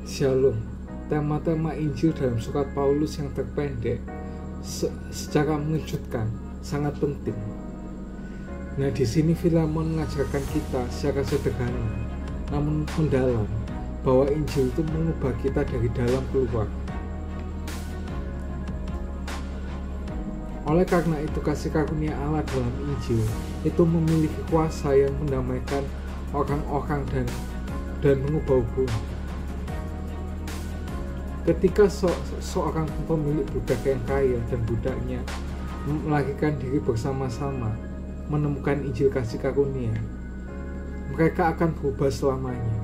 Shalom. Tema-tema Injil dalam surat Paulus yang terpendek secara mengejutkan sangat penting. Nah, di sini Filemon mengajarkan kita secara sederhana namun mendalam bahwa Injil itu mengubah kita dari dalam keluar. Oleh karena itu, kasih karunia Allah dalam Injil itu memiliki kuasa yang mendamaikan orang-orang dan mengubah hubungan. Ketika seorang pemilik budak yang kaya dan budaknya melarikan diri bersama-sama menemukan Injil kasih karunia, mereka akan berubah selamanya.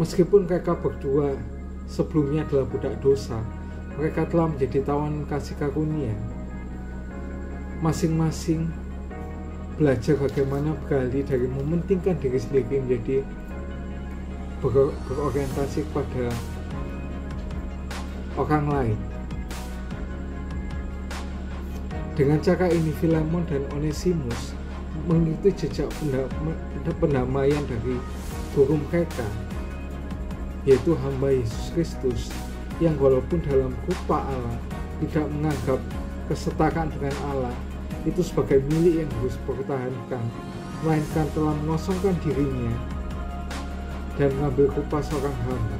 Meskipun mereka berdua sebelumnya adalah budak dosa, mereka telah menjadi tawanan kasih karunia. Masing-masing belajar bagaimana beralih dari mementingkan diri sendiri menjadi berorientasi kepada orang lain. Dengan cara ini, Filemon dan Onesimus mengikuti jejak pendamaian dari guru mereka, yaitu hamba Yesus Kristus, yang walaupun dalam rupa Allah tidak menganggap kesetaraan dengan Allah itu sebagai milik yang harus dipertahankan, melainkan telah mengosongkan dirinya dan mengambil rupa seorang hamba.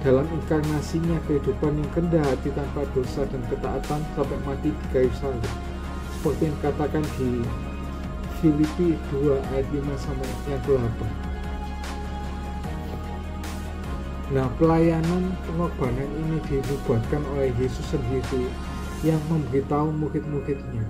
Dalam inkarnasinya, kehidupan yang rendah hati tanpa dosa dan ketaatan sampai mati di kayu salib, seperti yang dikatakan di Filipi 2 ayat 5 sampai yang 8. Nah, pelayanan pengorbanan ini dinubuatkan oleh Yesus sendiri yang memberitahu murid-muridnya,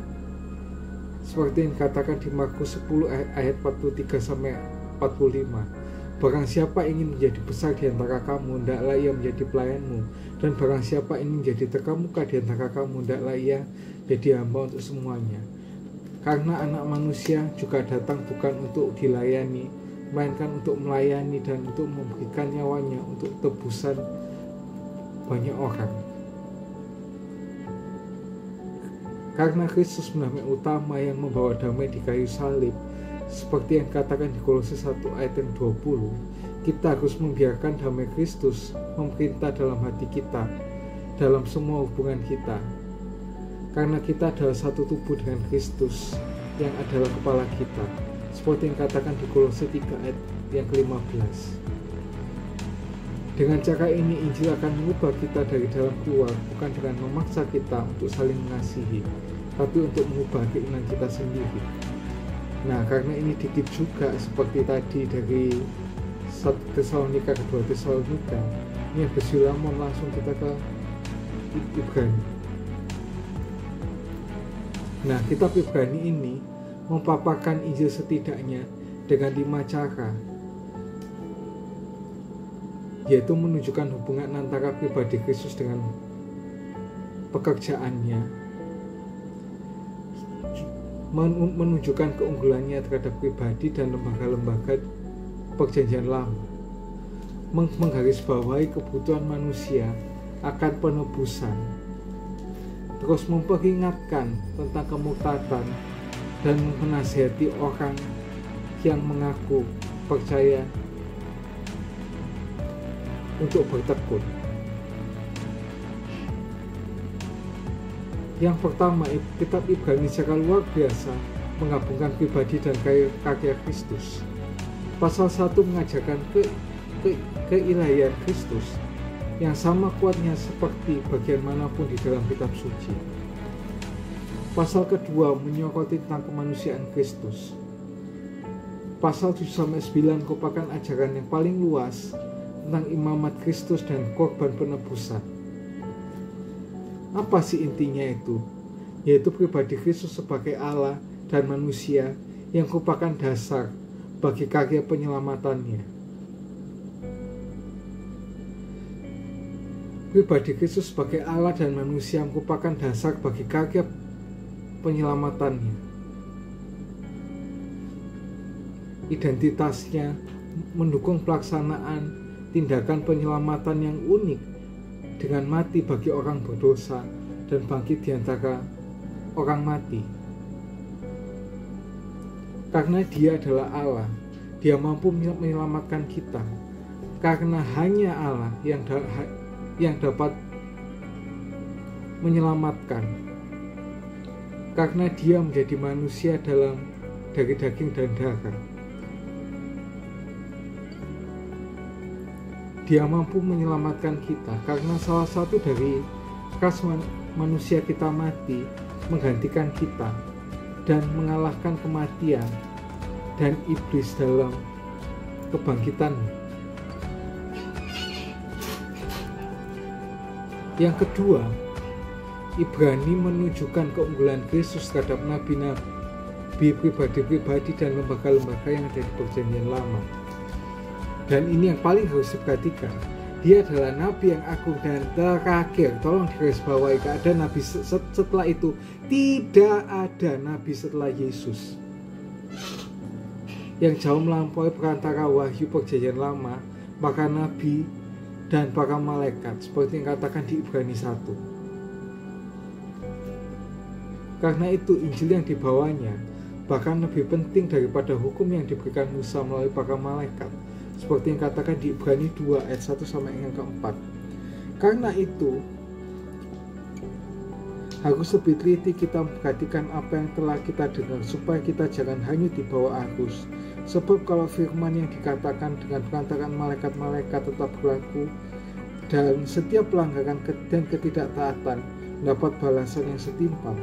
seperti yang dikatakan di Markus 10 ayat 43 sampai 45. Barang siapa ingin menjadi besar di antara kamu, hendaklah ia menjadi pelayanmu, dan barang siapa ingin menjadi terkemuka di antara kamu, hendaklah ia jadi hamba untuk semuanya. Karena anak manusia juga datang bukan untuk dilayani, melainkan untuk melayani dan untuk memberikan nyawanya untuk tebusan banyak orang. Karena Kristus damai utama yang membawa damai di kayu salib, seperti yang dikatakan di Kolose 1 ayat yang 20, kita harus membiarkan damai Kristus memerintah dalam hati kita, dalam semua hubungan kita. Karena kita adalah satu tubuh dengan Kristus yang adalah kepala kita, seperti yang dikatakan di Kolose 3 ayat yang ke-15. Dengan cara ini, Injil akan mengubah kita dari dalam keluar, bukan dengan memaksa kita untuk saling mengasihi, tapi untuk mengubah keinginan kita sendiri. Nah, karena ini dikit juga seperti tadi dari 1 Tesalonika ke 2 Tesalonika, ini habis Filemon langsung kita ke Ibrani. Nah, kitab Ibrani ini memaparkan Injil setidaknya dengan 5 cara, yaitu menunjukkan hubungan antara pribadi Kristus dengan pekerjaannya, menunjukkan keunggulannya terhadap pribadi dan lembaga-lembaga perjanjian lama, menggarisbawahi kebutuhan manusia akan penebusan, terus memperingatkan tentang kemurtadan dan menasihati orang yang mengaku percaya untuk bertekun. Yang pertama, kitab Ibrani secara luar biasa menggabungkan pribadi dan karya Kristus. Pasal 1 mengajarkan keilahian Kristus yang sama kuatnya seperti bagian manapun di dalam kitab suci. Pasal kedua menyoroti tentang kemanusiaan Kristus. Pasal 7-9 merupakan ajaran yang paling luas tentang imamat Kristus dan korban penebusan. Apa sih intinya itu? Yaitu pribadi Kristus sebagai Allah dan manusia yang merupakan dasar bagi karya penyelamatannya. Pribadi Kristus sebagai Allah dan manusia merupakan dasar bagi karya penyelamatannya. Identitasnya mendukung pelaksanaan tindakan penyelamatan yang unik dengan mati bagi orang berdosa dan bangkit di antara orang mati. Karena dia adalah Allah, Dia mampu menyelamatkan kita karena hanya Allah yang dapat menyelamatkan, karena dia menjadi manusia dari daging dan darah. Dia mampu menyelamatkan kita karena salah satu dari ras manusia kita mati, menggantikan kita dan mengalahkan kematian dan iblis dalam kebangkitan. Yang kedua, Ibrani menunjukkan keunggulan Kristus terhadap nabi-nabi, pribadi-pribadi dan lembaga-lembaga yang ada di Perjanjian Lama. Dan ini yang paling harus diperhatikan. Dia adalah nabi yang agung dan terakhir. Tolong digarisbawahi, gak ada nabi setelah itu. Tidak ada nabi setelah Yesus yang jauh melampaui perantara wahyu Perjanjian Lama, maka nabi dan para malaikat, seperti yang katakan di Ibrani 1. Karena itu Injil yang dibawanya bahkan lebih penting daripada hukum yang diberikan Musa melalui para malaikat, seperti yang katakan di Ibrani 2 ayat 1 sampai yang keempat. Karena itu harus lebih teliti kita memperhatikan apa yang telah kita dengar, supaya kita jangan hanyut di bawah arus. Sebab kalau firman yang dikatakan dengan perantaraan malaikat-malaikat tetap berlaku, dan setiap pelanggaran dan ketidaktaatan mendapat balasan yang setimpal,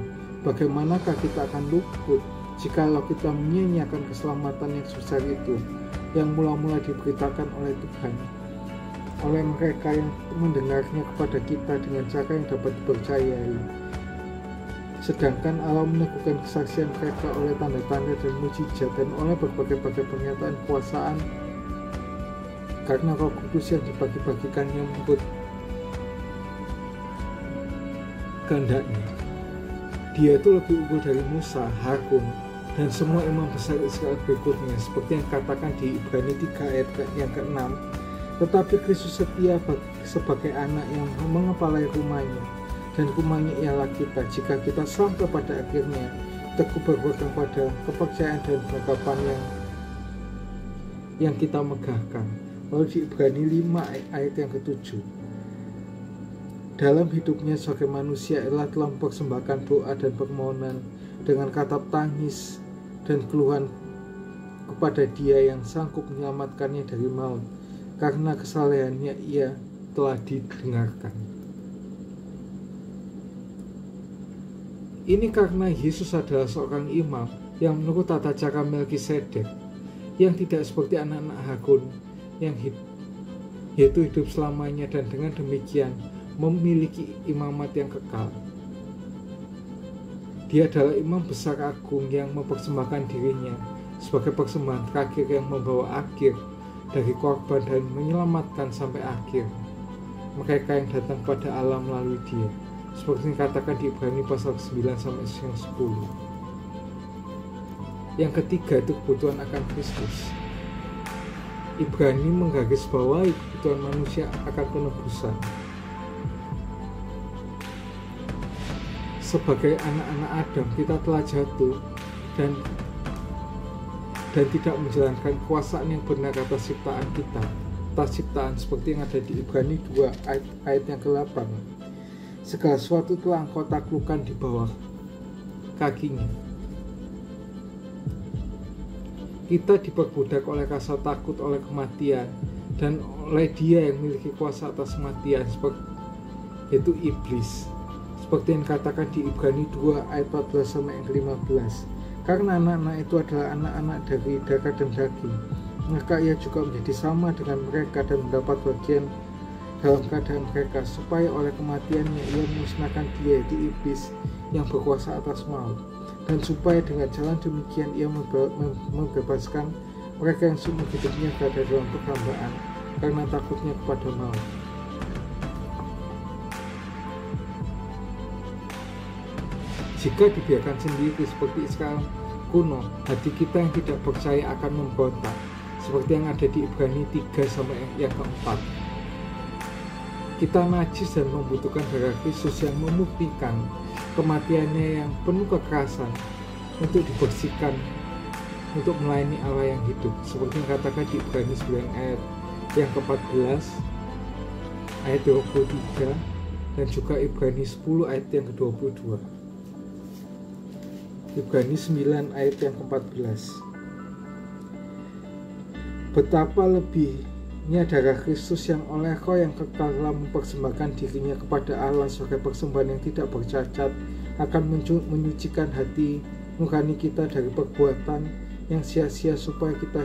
bagaimanakah kita akan luput jikalau kita menyia-nyiakan keselamatan yang sebesar itu, yang mula-mula diberitakan oleh Tuhan, oleh mereka yang mendengarnya kepada kita dengan cara yang dapat dipercayai. Sedangkan Allah meneguhkan kesaksian mereka oleh tanda-tanda dan mujizat dan oleh berbagai-bagai pernyataan kuasaan, karena Roh Kudus yang dibagi-bagikannya menurut kehendaknya. Dia itu lebih unggul dari Musa, Harun, dan semua imam besar Israel berikutnya, seperti yang katakan di Ibrani 3 ayat yang ke-6. Tetapi Kristus setia sebagai anak yang mengepalai rumahnya, dan rumahnya ialah kita, jika kita sampai pada akhirnya teguh berpegang pada kepercayaan dan harapan yang kita megahkan. Lalu di Ibrani 5 ayat yang ke-7, dalam hidupnya sebagai manusia Allah telah mempersembahkan doa dan permohonan dengan kata tangis dan keluhan kepada Dia yang sanggup menyelamatkannya dari maut, karena kesalehannya ia telah didengarkan. Ini karena Yesus adalah seorang imam yang menurut tata cara Melkisedek, yang tidak seperti anak-anak Harun yang yaitu hidup selamanya dan dengan demikian memiliki imamat yang kekal. Dia adalah imam besar agung yang mempersembahkan dirinya sebagai persembahan terakhir yang membawa akhir dari korban dan menyelamatkan sampai akhir mereka yang datang pada Allah melalui Dia, seperti yang dikatakan di Ibrani pasal 9 sampai 10. Yang ketiga itu kebutuhan akan Kristus. Ibrani menggarisbawahi kebutuhan manusia akan penebusan. Sebagai anak-anak Adam, kita telah jatuh dan tidak menjalankan kekuasaan yang benar atas ciptaan kita, atas ciptaan seperti yang ada di Ibrani 2 ayat yang ke-8. Segala sesuatu telah Engkau taklukkan di bawah kakinya. Kita diperbudak oleh rasa takut oleh kematian dan oleh Dia yang memiliki kuasa atas kematian, yaitu iblis, seperti yang dikatakan di Ibrani 2 ayat 14 sampai 15. Karena anak-anak itu adalah anak-anak dari darah dan daging, maka ia juga menjadi sama dengan mereka dan mendapat bagian dalam keadaan mereka, supaya oleh kematiannya ia memusnahkan dia, yaitu iblis yang berkuasa atas maut, dan supaya dengan jalan demikian ia membebaskan mereka yang seumur hidupnya berada dalam perhambaan karena takutnya kepada maut. Jika dibiarkan sendiri seperti Israel kuno, hati kita yang tidak percaya akan memberontak, seperti yang ada di Ibrani 3 sampai yang ke-4. Kita najis dan membutuhkan darah Kristus yang membuktikan kematiannya yang penuh kekerasan untuk dibersihkan untuk melayani Allah yang hidup, seperti yang katakan di Ibrani 9 ayat yang ke-14, ayat 23, dan juga Ibrani 10 ayat yang ke-22. Ibrani 9 ayat yang ke-14. Betapa lebihnya darah Kristus yang oleh Roh yang kekal telah mempersembahkan dirinya kepada Allah sebagai persembahan yang tidak bercacat, akan menyucikan hati nurani kita dari perbuatan yang sia-sia supaya kita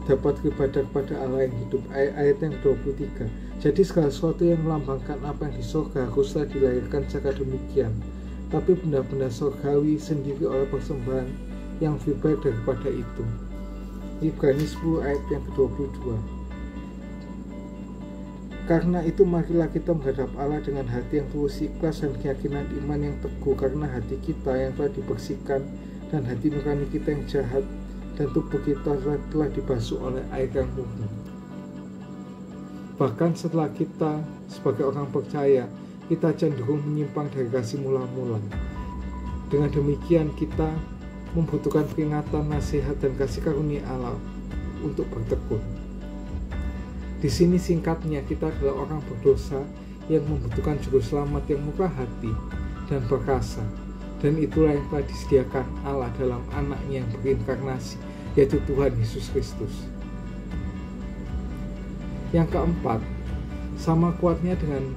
dapat beribadah kepada Allah yang hidup. Ayat yang 23. Jadi segala sesuatu yang melambangkan apa yang di surga haruslah dilahirkan secara demikian, tapi benda-benda surgawi sendiri oleh persembahan yang lebih baik daripada itu. Ibrani 10 ayat yang ke-22. Karena itu marilah kita menghadap Allah dengan hati yang tulus ikhlas dan keyakinan iman yang teguh, karena hati kita yang telah dibersihkan dan hati nurani kita yang jahat dan tubuh kita telah dibasuh oleh air yang murni. Bahkan setelah kita sebagai orang percaya, kita cenderung menyimpang dari kasih mula-mula. Dengan demikian kita membutuhkan peringatan, nasihat, dan kasih karunia Allah untuk bertekun. Di sini singkatnya, kita adalah orang berdosa yang membutuhkan juru selamat yang murah hati dan perkasa, dan itulah yang telah disediakan Allah dalam anaknya yang berinkarnasi, yaitu Tuhan Yesus Kristus. Yang keempat, sama kuatnya dengan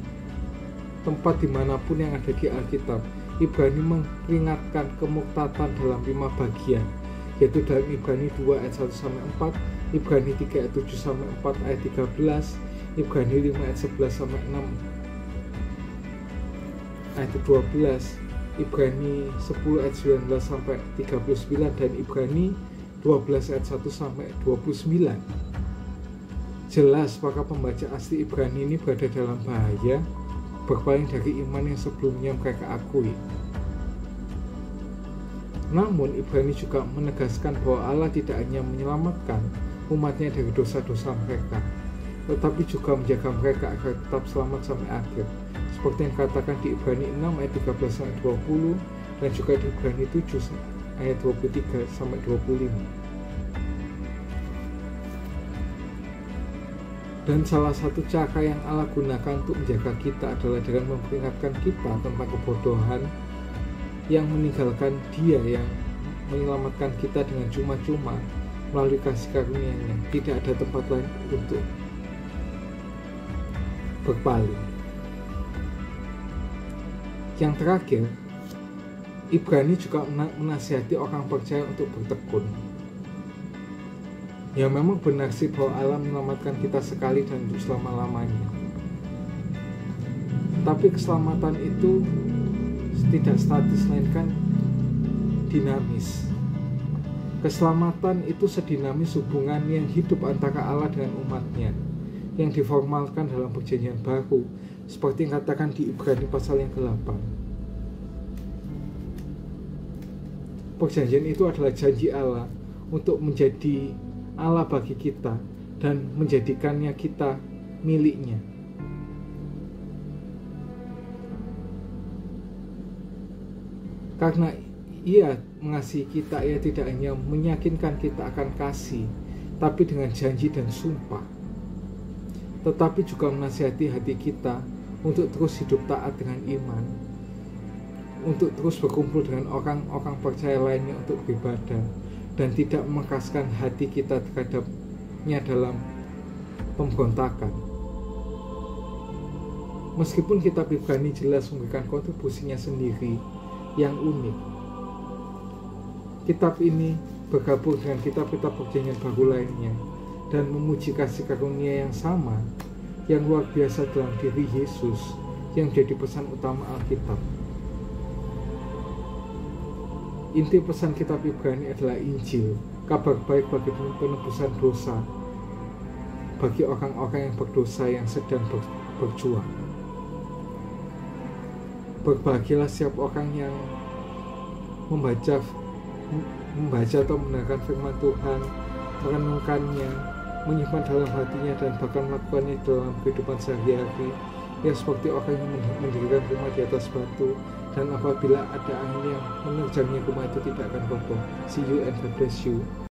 tempat dimanapun yang ada di Alkitab, Ibrani memperingatkan kemurtatan dalam 5 bagian, yaitu dalam Ibrani 2 ayat 1-4, Ibrani 3 ayat 7-4 ayat 13, Ibrani 5 ayat 11-6 ayat 12, Ibrani 10 ayat 19-39, dan Ibrani 12 ayat 1-29. Jelas para pembaca asli Ibrani ini berada dalam bahaya, berpaling dari iman yang sebelumnya mereka akui. Namun Ibrani juga menegaskan bahwa Allah tidak hanya menyelamatkan umatnya dari dosa-dosa mereka, tetapi juga menjaga mereka agar tetap selamat sampai akhir, seperti yang katakan di Ibrani 6 ayat 13-20 dan juga di Ibrani 7 ayat 23-25. Dan salah satu cara yang Allah gunakan untuk menjaga kita adalah dengan memperingatkan kita tentang kebodohan yang meninggalkan Dia yang menyelamatkan kita dengan cuma-cuma melalui kasih karunia-Nya. Tidak ada tempat lain untuk berpaling. Yang terakhir, Ibrani juga menasihati orang percaya untuk bertekun. Ya, memang benar sih bahwa Allah menyelamatkan kita sekali dan untuk selama-lamanya. Tapi keselamatan itu tidak statis, melainkan dinamis. Keselamatan itu sedinamis hubungan yang hidup antara Allah dengan umatnya, yang diformalkan dalam perjanjian baru, seperti yang katakan di Ibrani pasal yang ke-8. Perjanjian itu adalah janji Allah untuk menjadi Allah bagi kita dan menjadikannya kita miliknya. Karena Ia mengasihi kita, Ia tidak hanya meyakinkan kita akan kasih, tapi dengan janji dan sumpah, tetapi juga menasihati hati kita untuk terus hidup taat dengan iman, untuk terus berkumpul dengan orang-orang percaya lainnya untuk beribadah, dan tidak mengeraskan hati kita terhadapnya dalam pemberontakan. Meskipun kitab Ibrani jelas memberikan kontribusinya sendiri yang unik, kitab ini bergabung dengan kitab-kitab perjanjian baru lainnya dan memuji kasih karunia yang sama, yang luar biasa dalam diri Yesus, yang jadi pesan utama Alkitab. Inti pesan kitab Ibrani adalah Injil, kabar baik bagi penebusan dosa, bagi orang-orang yang berdosa yang sedang berjuang. Berbahagialah setiap orang yang membaca atau mendengarkan firman Tuhan, merenungkannya, menyimpan dalam hatinya, dan bahkan melakukannya dalam kehidupan sehari-hari, ya seperti orang yang mendirikan rumah di atas batu dan apabila ada angin yang menerjangi rumah itu tidak akan roboh. See you and God bless you.